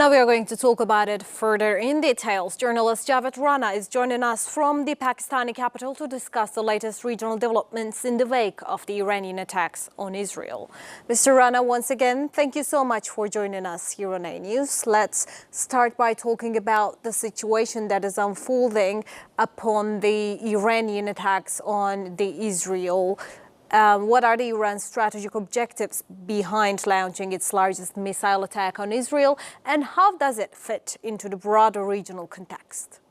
Now we are going to talk about it further in details. Journalist Javed Rana is joining us from the Pakistani capital to discuss the latest regional developments in the wake of the Iranian attacks on Israel. Mr. Rana, once again, thank you so much for joining us here on A News. Let's start by talking about the situation that is unfolding upon the Iranian attacks on the Israel. What are the Iran's strategic objectives behind launching its largest missile attack on Israel, and how does it fit into the broader regional context?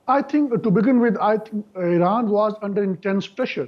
I think, to begin with, Iran was under intense pressure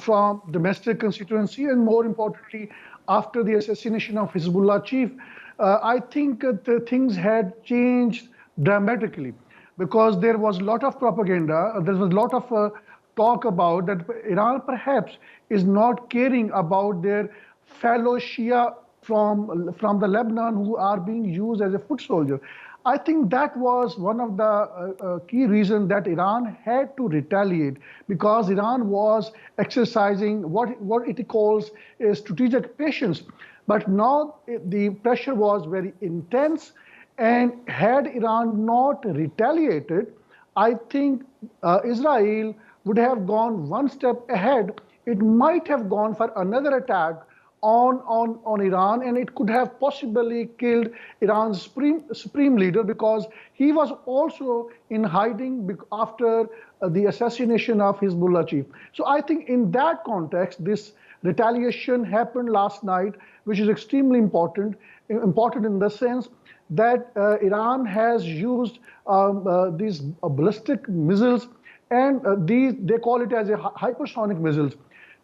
from domestic constituency, and more importantly, after the assassination of Hezbollah chief. I think things had changed dramatically because there was a lot of propaganda, there was a lot of talk about that Iran perhaps is not caring about their fellow Shia from the Lebanon who are being used as a foot soldier. I think that was one of the key reasons that Iran had to retaliate, because Iran was exercising what it calls a strategic patience. But now the pressure was very intense, and had Iran not retaliated, I think Israel would have gone one step ahead. It might have gone for another attack on Iran, and it could have possibly killed Iran's supreme leader, because he was also in hiding after the assassination of Hezbollah chief. So I think in that context, this retaliation happened last night, which is extremely important in the sense that Iran has used these ballistic missiles, and they call it as a hypersonic missiles.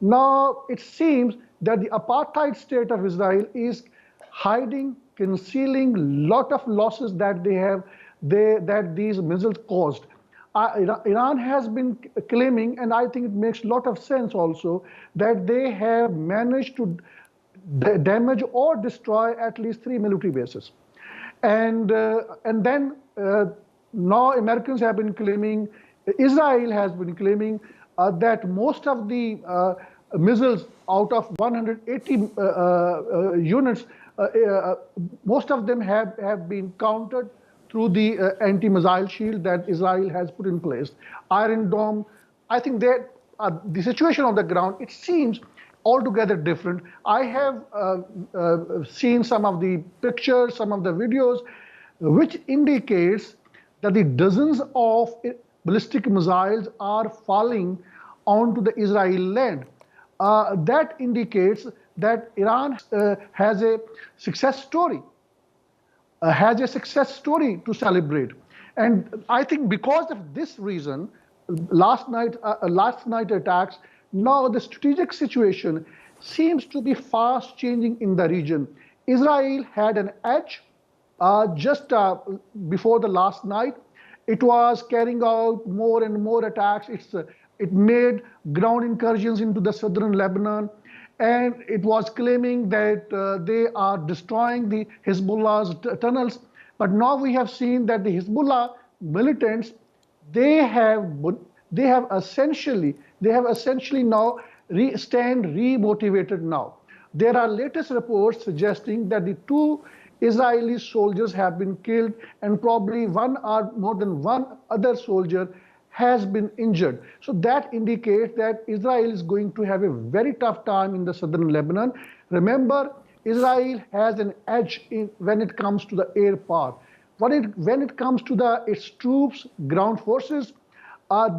Now it seems that the apartheid state of Israel is hiding, concealing lot of losses that that these missiles caused. Iran has been claiming, and I think it makes a lot of sense also, that they have managed to damage or destroy at least 3 military bases. And then now Americans have been claiming, Israel has been claiming that most of the missiles out of 180 units, most of them have been countered through the anti-missile shield that Israel has put in place. Iron Dome, I think that the situation on the ground, it seems altogether different. I have seen some of the pictures, some of the videos, which indicates that the dozens of ballistic missiles are falling onto the Israeli land. That indicates that Iran has a success story, to celebrate. And I think because of this reason, last night attacks, now the strategic situation seems to be fast changing in the region. Israel had an edge just before the last night. It was carrying out more and more attacks. It made ground incursions into the southern Lebanon, and it was claiming that they are destroying the Hezbollah's tunnels. But now we have seen that the Hezbollah militants, they have essentially now stand re-motivated now. There are latest reports suggesting that the 2 Israeli soldiers have been killed, and probably one or more than one other soldier has been injured. So that indicates that Israel is going to have a very tough time in the southern Lebanon. Remember, Israel has an edge when it comes to the air power. When it comes to its troops, ground forces,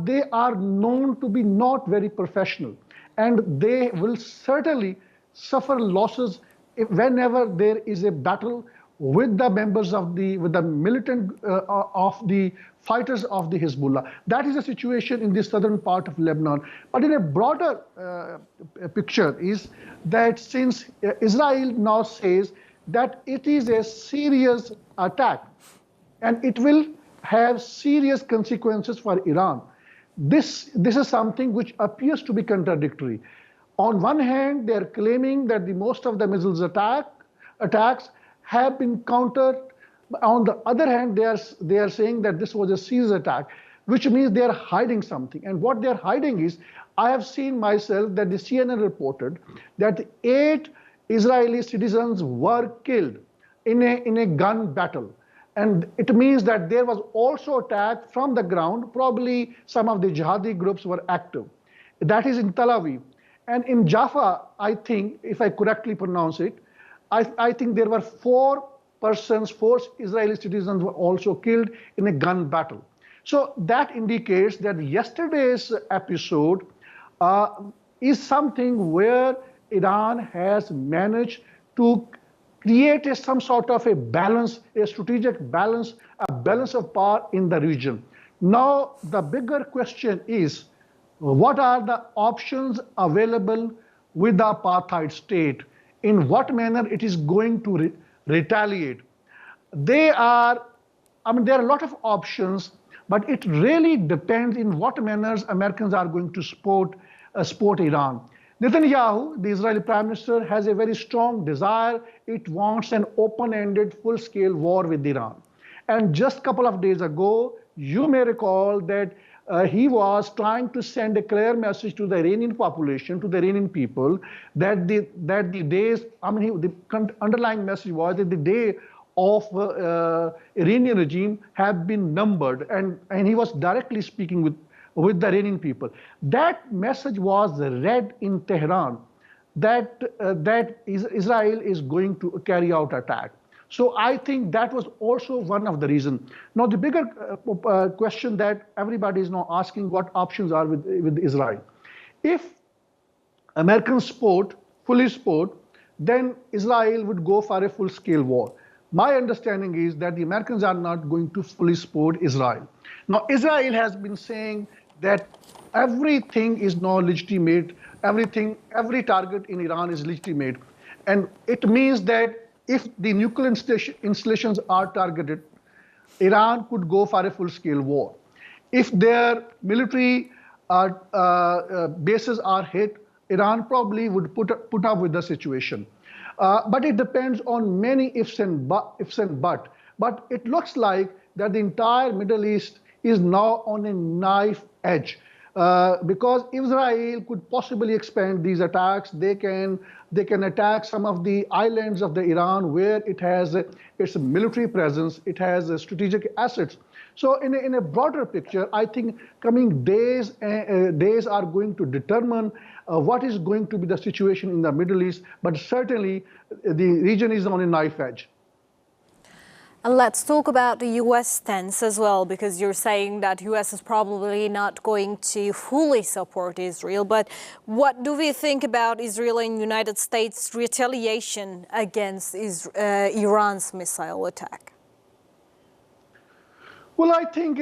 they are known to be not very professional, and they will certainly suffer losses whenever there is a battle with the members of with the militant of the fighters of the Hezbollah. That is the situation in the southern part of Lebanon. But in a broader picture is that since Israel now says that it is a serious attack and it will have serious consequences for Iran, this is something which appears to be contradictory. On one hand, they are claiming that most of the missiles attacks have been countered. On the other hand, they are saying that this was a serious attack, which means they are hiding something. And what they are hiding is, I have seen myself that the CNN reported that 8 Israeli citizens were killed in a gun battle. And it means that there was also attack from the ground. Probably some of the jihadi groups were active. That is in Tel Aviv. And in Jaffa, I think, if I correctly pronounce it, I think there were 4 persons, 4 Israeli citizens were also killed in a gun battle. So that indicates that yesterday's episode is something where Iran has managed to create some sort of a balance, a strategic balance, a balance of power in the region. Now, the bigger question is, what are the options available with the apartheid state? In what manner it is going to retaliate? There are a lot of options, but it really depends in what manners Americans are going to support Iran. Netanyahu, the Israeli Prime Minister, has a very strong desire. It wants an open-ended, full-scale war with Iran. And just a couple of days ago, you may recall that he was trying to send a clear message to the Iranian population, to the Iranian people, that the underlying message was that the day of Iranian regime have been numbered, and he was directly speaking with the Iranian people. That message was read in Tehran, that Israel is going to carry out attack. So I think that was also one of the reasons. Now the bigger question that everybody is now asking, what options are with Israel? If Americans fully support, then Israel would go for a full-scale war. My understanding is that the Americans are not going to fully support Israel. Now Israel has been saying that everything is now legitimate, every target in Iran is legitimate. And it means that if the nuclear installations are targeted, Iran could go for a full-scale war. If their military bases are hit, Iran probably would put up with the situation. But it depends on many ifs and buts. But it looks like that the entire Middle East is now on a knife edge. Because Israel could possibly expand these attacks. They can attack some of the islands of the Iran where it has its military presence, it has strategic assets. So in a broader picture, I think coming days are going to determine what is going to be the situation in the Middle East, but certainly the region is on a knife edge. And let's talk about the U.S. stance as well, because you're saying that U.S. is probably not going to fully support Israel. But what do we think about Israel and United States retaliation against Iran's missile attack? Well, I think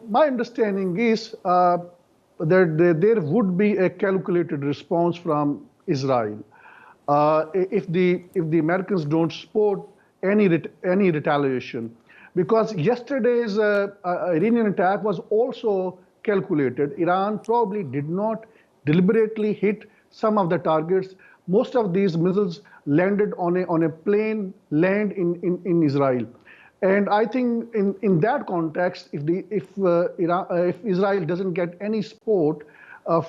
my understanding is that there would be a calculated response from Israel. If the Americans don't support any retaliation, because yesterday's Iranian attack was also calculated. Iran probably did not deliberately hit some of the targets. Most of these missiles landed on a plain land in Israel. And I think in that context, if Israel doesn't get any support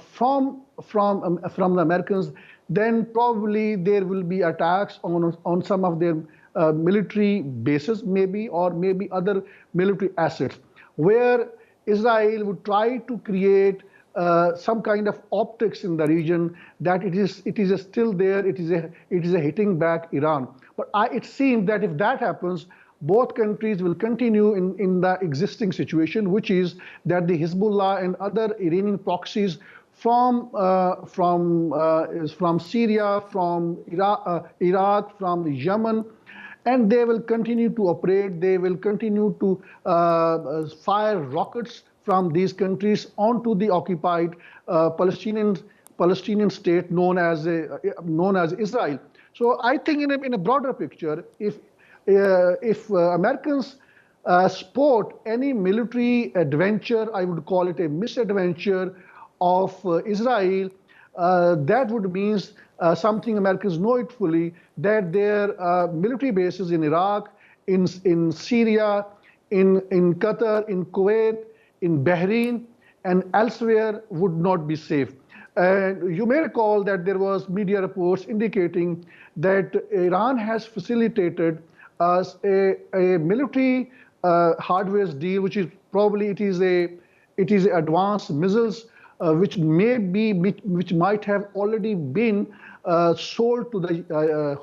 from the Americans, then probably there will be attacks on some of their military bases, or maybe other military assets, where Israel would try to create some kind of optics in the region that it is still there, it is a hitting back Iran. But it seems that if that happens, both countries will continue in the existing situation, which is that the Hezbollah and other Iranian proxies from Syria, from Iraq, from Yemen, and they will continue to operate. They will continue to fire rockets from these countries onto the occupied Palestinian state known as Israel. So I think in a broader picture, if Americans support any military adventure, I would call it a misadventure of Israel, that would mean something Americans know it fully, that their military bases in Iraq, in Syria, in Qatar, in Kuwait, in Bahrain, and elsewhere would not be safe. You may recall that there was media reports indicating that Iran has facilitated a military hardware deal, which is probably it is advanced missiles, which might have already been sold to the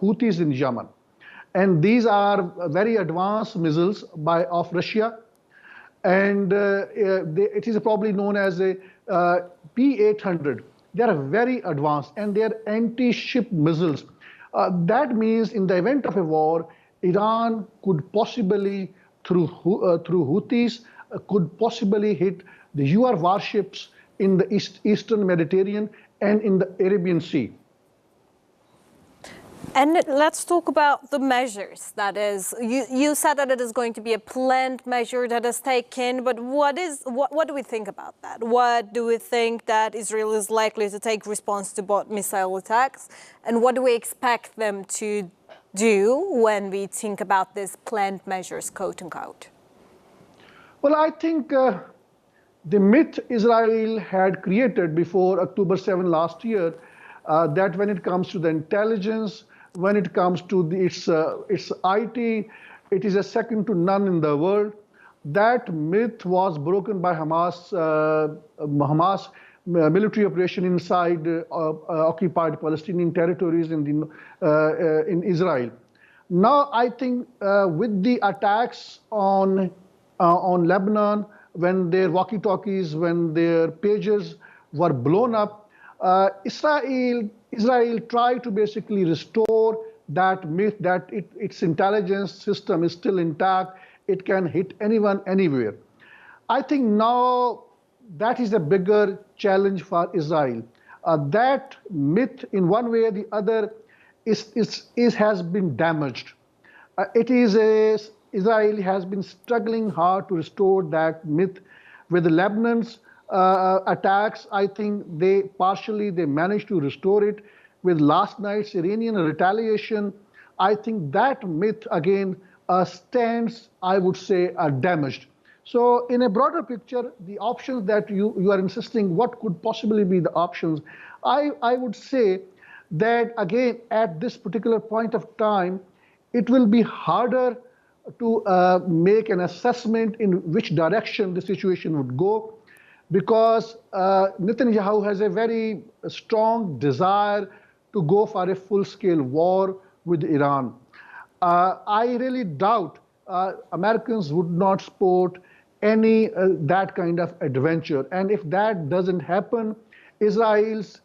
Houthis in Yemen, and these are very advanced missiles of Russia, and it is probably known as a P-800. They are very advanced, and they are anti-ship missiles. That means in the event of a war, Iran could possibly, through Houthis, could possibly hit the UR warships in the Eastern Mediterranean and in the Arabian Sea. And let's talk about the measures. That is, you said that it is going to be a planned measure that is taken, but what do we think about that? What do we think that Israel is likely to take response to both missile attacks? And what do we expect them to do when we think about these planned measures, quote unquote? Well, I think the myth Israel had created before October 7 last year, that when it comes to the intelligence, when it comes to its IT, it is a second to none in the world. That myth was broken by Hamas military operation inside occupied Palestinian territories in Israel. Now, I think with the attacks on Lebanon, when their walkie-talkies, when their pagers were blown up, Israel tried to basically restore that myth that its intelligence system is still intact, it can hit anyone, anywhere. I think now that is a bigger challenge for Israel. That myth, in one way or the other, has been damaged. Israel has been struggling hard to restore that myth. With the Lebanon's attacks, I think they managed to restore it. With last night's Iranian retaliation, I think that myth again stands, I would say, damaged. So in a broader picture, the options that you are insisting, what could possibly be the options? I would say that again, at this particular point of time, it will be harder to make an assessment in which direction the situation would go, because Netanyahu has a very strong desire to go for a full-scale war with Iran. I really doubt Americans would not support any that kind of adventure. And if that doesn't happen, Israel's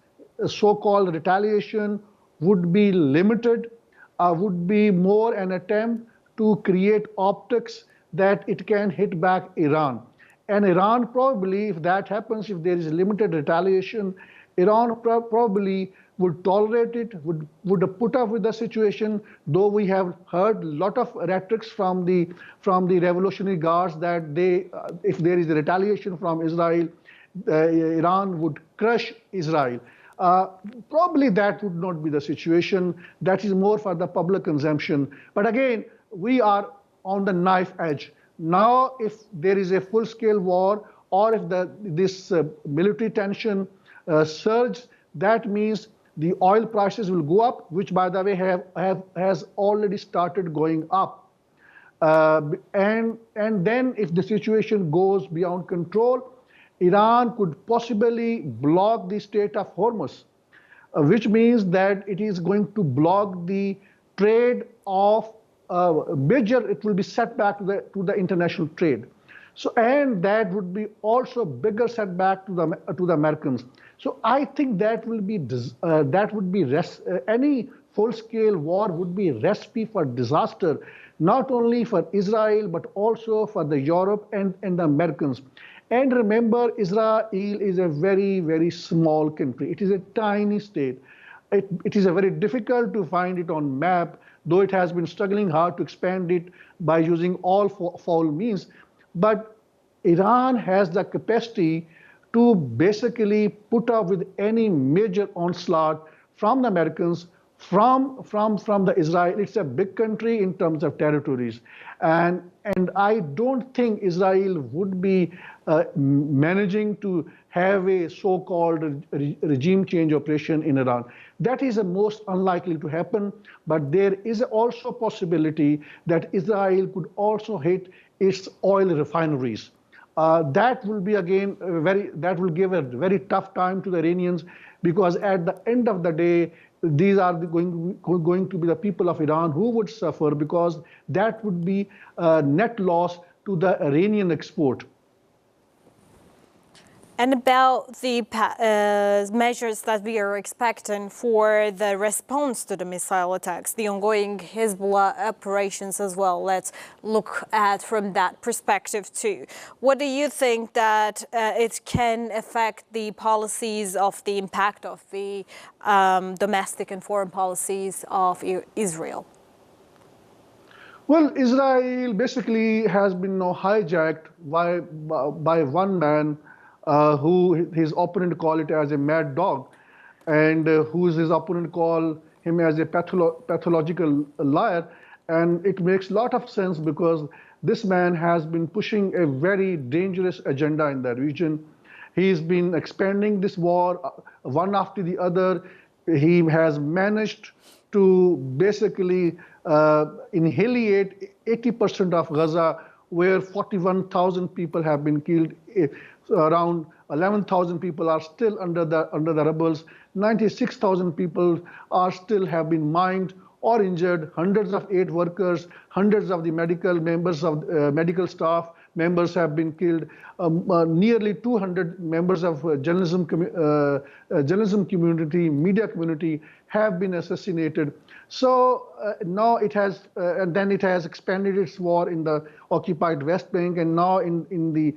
so-called retaliation would be limited, would be more an attempt to create optics that it can hit back Iran. And Iran probably, if that happens, if there is limited retaliation, Iran probably would tolerate it, would put up with the situation, though we have heard a lot of rhetoric from the Revolutionary Guards that if there is a retaliation from Israel, Iran would crush Israel. Probably that would not be the situation. That is more for the public consumption. But again, we are on the knife edge. Now, if there is a full-scale war, or if this military tension surges, that means the oil prices will go up, which, by the way, has already started going up. And then, if the situation goes beyond control, Iran could possibly block the Strait of Hormuz, which means that it is going to block the trade of it will be setback to the international trade. So, and that would be also bigger setback to the Americans. So I think that would be any full-scale war would be a recipe for disaster, not only for Israel but also for the Europe and the Americans. And remember, Israel is a very, very small country. It is a tiny state. It is very difficult to find it on map, though it has been struggling hard to expand it by using all foul means. But Iran has the capacity to basically put up with any major onslaught from the Americans from the Israel. It's a big country in terms of territories, and I don't think Israel would be managing to have a so-called regime change operation in Iran. That is the most unlikely to happen. But there is also a possibility that Israel could also hit its oil refineries. That will be again that will give a very tough time to the Iranians, because at the end of the day, these are going to be the people of Iran who would suffer, because that would be a net loss to the Iranian export. And about the measures that we are expecting for the response to the missile attacks, the ongoing Hezbollah operations as well. Let's look at from that perspective too. What do you think that it can affect the policies of the impact of the domestic and foreign policies of Israel? Well, Israel basically has been now hijacked by one man, who his opponent call it as a mad dog, and whose his opponent call him as a pathological liar. And it makes a lot of sense, because this man has been pushing a very dangerous agenda in the region. He's been expanding this war one after the other. He has managed to basically annihilate 80% of Gaza, where 41,000 people have been killed. Around 11,000 people are still under the rubbles. 96,000 people are still have been maimed or injured. Hundreds of aid workers, hundreds of the medical members of medical staff members have been killed. Nearly 200 members of journalism community, media community have been assassinated. So now it has, and then it has expanded its war in the occupied West Bank, and now in the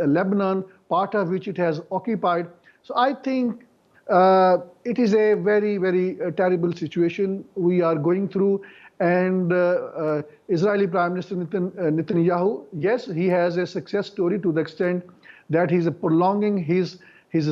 Lebanon, part of which it has occupied. So I think it is a very, very terrible situation we are going through. And Israeli Prime Minister Netanyahu, yes, he has a success story to the extent that he's prolonging his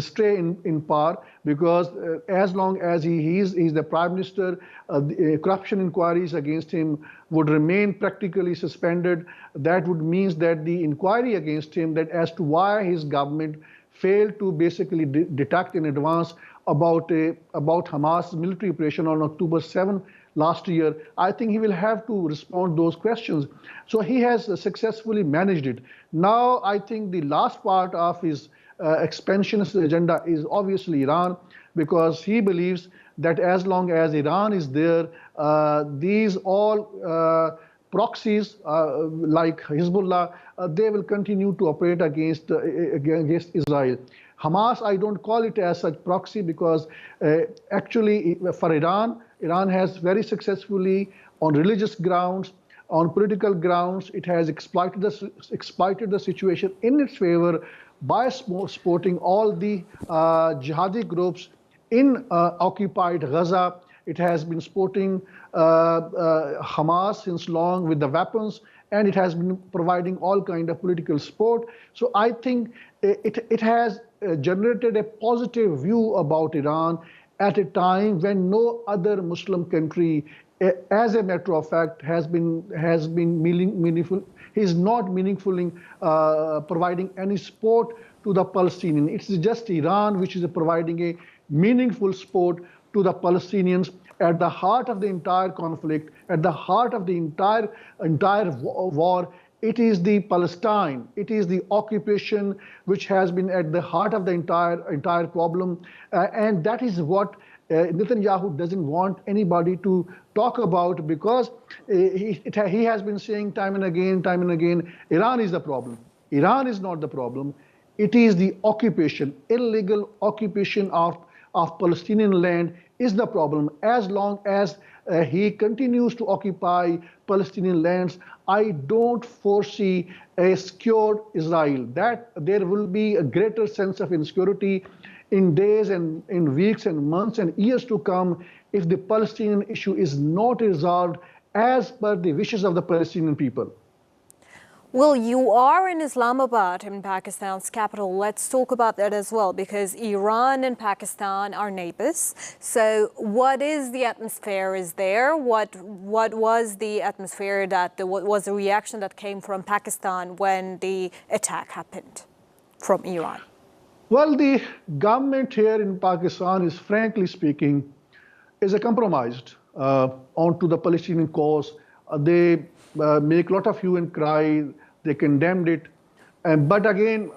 stay in power, because as long as he's the Prime Minister, the corruption inquiries against him would remain practically suspended. That would mean that the inquiry against him, that as to why his government failed to basically detect in advance about Hamas military operation on October 7 last year, I think he will have to respond those questions. So he has successfully managed it. Now I think the last part of his expansionist agenda is obviously Iran, because he believes that as long as Iran is there, these all proxies like Hezbollah, they will continue to operate against Israel. Hamas, I don't call it as such proxy, because actually for Iran has very successfully, on religious grounds, on political grounds, it has exploited the situation in its favor by supporting all the jihadi groups in occupied Gaza. It has been supporting Hamas since long with the weapons, and it has been providing all kind of political support. So I think it has generated a positive view about Iran at a time when no other Muslim country, as a matter of fact, has been meaningful. Is not meaningfully providing any support to the Palestinians. It's just Iran which is providing a meaningful support to the Palestinians at the heart of the entire conflict, at the heart of the entire war. It is the Palestine, it is the occupation which has been at the heart of the entire problem, and that is what Netanyahu doesn't want anybody to talk about, because he has been saying time and again, Iran is the problem. Iran is not the problem. It is the occupation, illegal occupation of Palestinian land is the problem. As long as he continues to occupy Palestinian lands, I don't foresee a secure Israel. That there will be a greater sense of insecurity in days and in weeks and months and years to come if the Palestinian issue is not resolved as per the wishes of the Palestinian people. Well, you are in Islamabad, in Pakistan's capital. Let's talk about that as well, because Iran and Pakistan are neighbors. So what is the atmosphere is there? What was the atmosphere what was the reaction that came from Pakistan when the attack happened from Iran? Well, the government here in Pakistan is, frankly speaking, is a compromised onto the Palestinian cause. They make a lot of hue and cry. They condemned it. But again,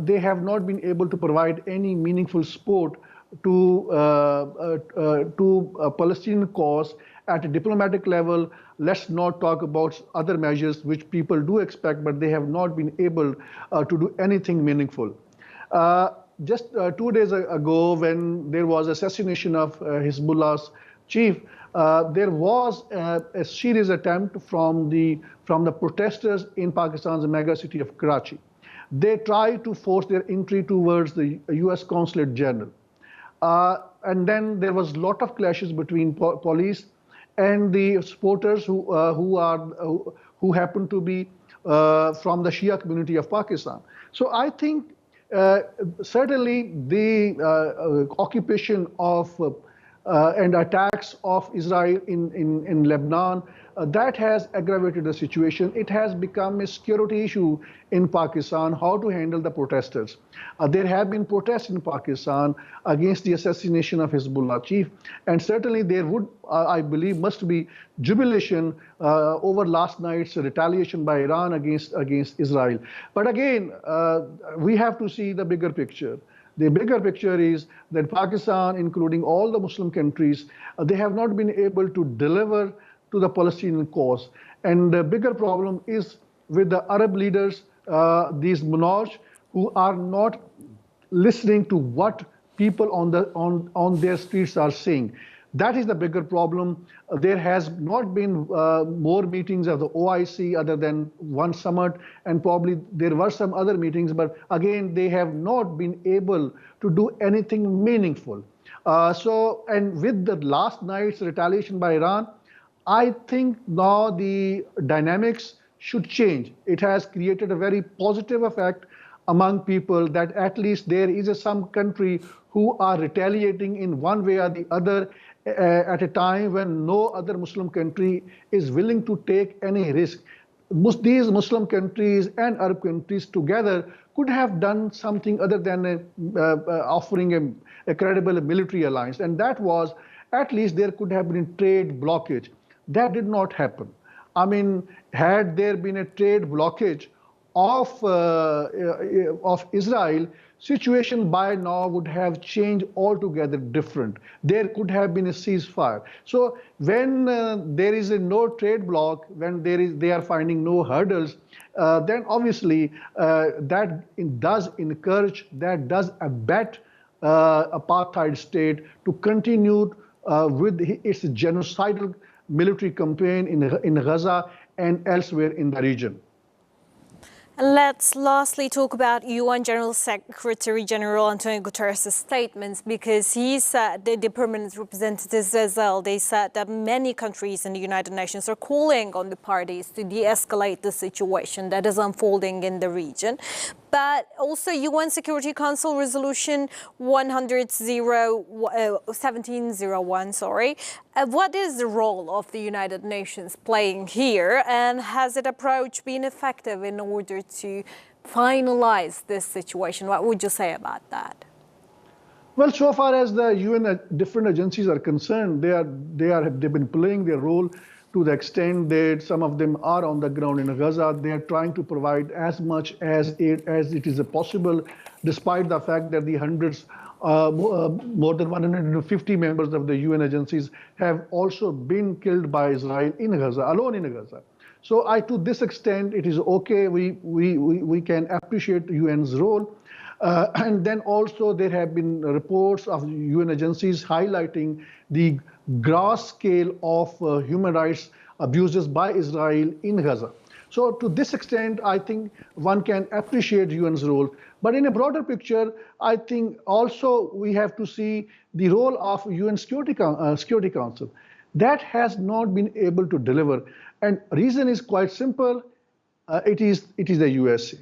they have not been able to provide any meaningful support to a Palestinian cause at a diplomatic level. Let's not talk about other measures which people do expect, but they have not been able to do anything meaningful. Just 2 days ago, when there was assassination of Hezbollah's chief, there was a serious attempt from the protesters in Pakistan's mega city of Karachi. They tried to force their entry towards the U.S. Consulate General. And then there was a lot of clashes between police and the supporters who happen to be from the Shia community of Pakistan. So I think certainly the occupation of and attacks of Israel in Lebanon, that has aggravated the situation. It has become a security issue in Pakistan, how to handle the protesters. There have been protests in Pakistan against the assassination of Hezbollah chief, and certainly there would, I believe, must be jubilation over last night's retaliation by Iran against Israel. But again, we have to see the bigger picture. The bigger picture is that Pakistan, including all the Muslim countries, they have not been able to deliver to the Palestinian cause. And the bigger problem is with the Arab leaders, these monarchs, who are not listening to what people on their streets are saying. That is the bigger problem. There has not been more meetings of the OIC other than one summit, and probably there were some other meetings, but again, they have not been able to do anything meaningful. And with the last night's retaliation by Iran, I think now the dynamics should change. It has created a very positive effect among people that at least there is some country who are retaliating in one way or the other at a time when no other Muslim country is willing to take any risk. These Muslim countries and Arab countries together could have done something other than offering a credible military alliance, and that was at least there could have been a trade blockage. That did not happen. I mean, had there been a trade blockage of Israel, situation by now would have changed altogether different. There could have been a ceasefire. So when there is a no trade block, when they are finding no hurdles, then obviously that does encourage, that does abet apartheid state to continue with its genocidal military campaign in Gaza and elsewhere in the region. And let's lastly talk about UN General Secretary General Antonio Guterres' statements, because he said, the permanent representatives as well, they said that many countries in the United Nations are calling on the parties to de-escalate the situation that is unfolding in the region. But also UN Security Council Resolution 1701, what is the role of the United Nations playing here, and has its approach been effective in order to finalize this situation? What would you say about that? Well, so far as the UN different agencies are concerned, they've been playing their role to the extent that some of them are on the ground in Gaza. They are trying to provide as much as it is possible, despite the fact that the hundreds, more than 150 members of the UN agencies have also been killed by Israel in Gaza, alone in Gaza. So to this extent, it is okay. We can appreciate UN's role. And then also there have been reports of UN agencies highlighting the gross scale of human rights abuses by Israel in Gaza. So to this extent, I think one can appreciate UN's role. But in a broader picture, I think also we have to see the role of UN Security Council. That has not been able to deliver. And reason is quite simple. it is the USA,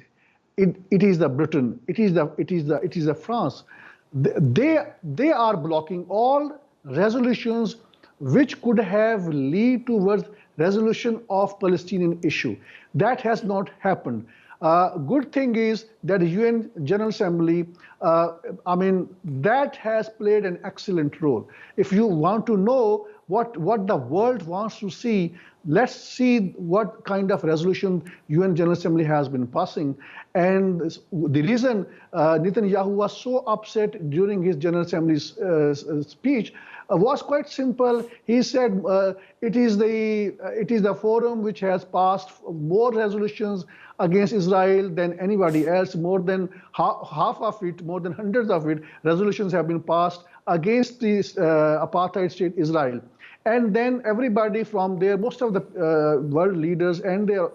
it is the Britain, it is the France. They are blocking all resolutions which could have lead towards resolution of Palestinian issue. That has not happened. Good thing is that the UN General Assembly, that has played an excellent role. If you want to know what the world wants to see, let's see what kind of resolution UN General Assembly has been passing. And the reason Netanyahu was so upset during his General Assembly's speech was quite simple. He said it is the forum which has passed more resolutions against Israel than anybody else. More than half of it, more than hundreds of it, resolutions have been passed against this apartheid state Israel. And then everybody from there, most of the world leaders and their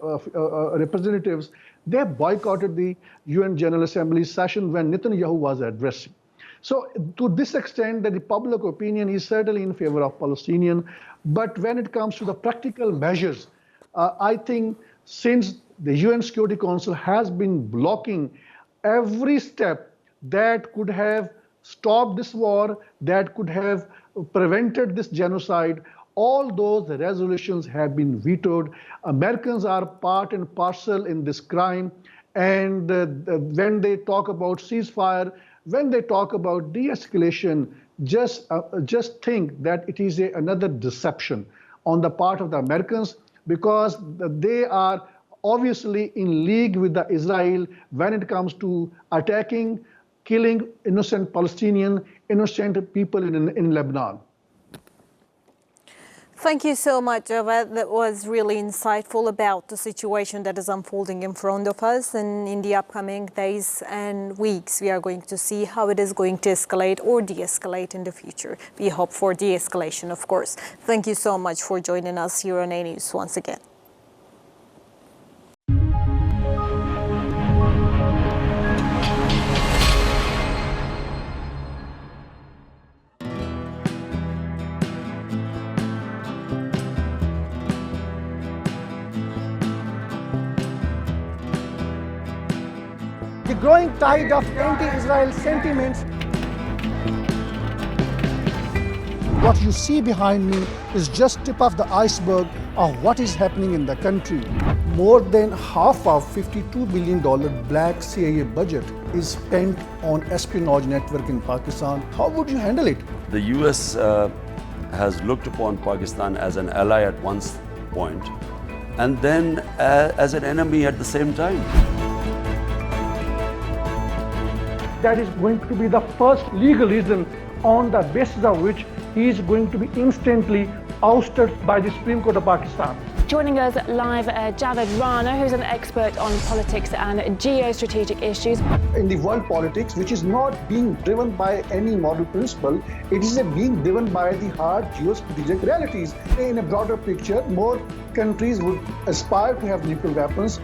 representatives, they boycotted the UN General Assembly session when Netanyahu was addressing. So to this extent, that the public opinion is certainly in favor of Palestinian. But when it comes to the practical measures, I think since the UN Security Council has been blocking every step that could have stopped this war, that could have prevented this genocide, all those resolutions have been vetoed. Americans are part and parcel in this crime. And when they talk about ceasefire, when they talk about de-escalation, just think that it is another deception on the part of the Americans, because they are obviously in league with the Israel when it comes to attacking, killing innocent Palestinian, innocent people in Lebanon. Thank you so much, Javed. That was really insightful about the situation that is unfolding in front of us. And in the upcoming days and weeks, we are going to see how it is going to escalate or de-escalate in the future. We hope for de-escalation, of course. Thank you so much for joining us here on A News once again. The growing tide of anti-Israel sentiments. What you see behind me is just tip of the iceberg of what is happening in the country. More than half of $52 billion black CIA budget is spent on espionage network in Pakistan. How would you handle it? The US has looked upon Pakistan as an ally at one point and then as an enemy at the same time. That is going to be the first legal reason on the basis of which he is going to be instantly ousted by the Supreme Court of Pakistan. Joining us live, Javed Rana, who's an expert on politics and geostrategic issues. In the world politics, which is not being driven by any moral principle, it is being driven by the hard geostrategic realities. In a broader picture, more countries would aspire to have nuclear weapons.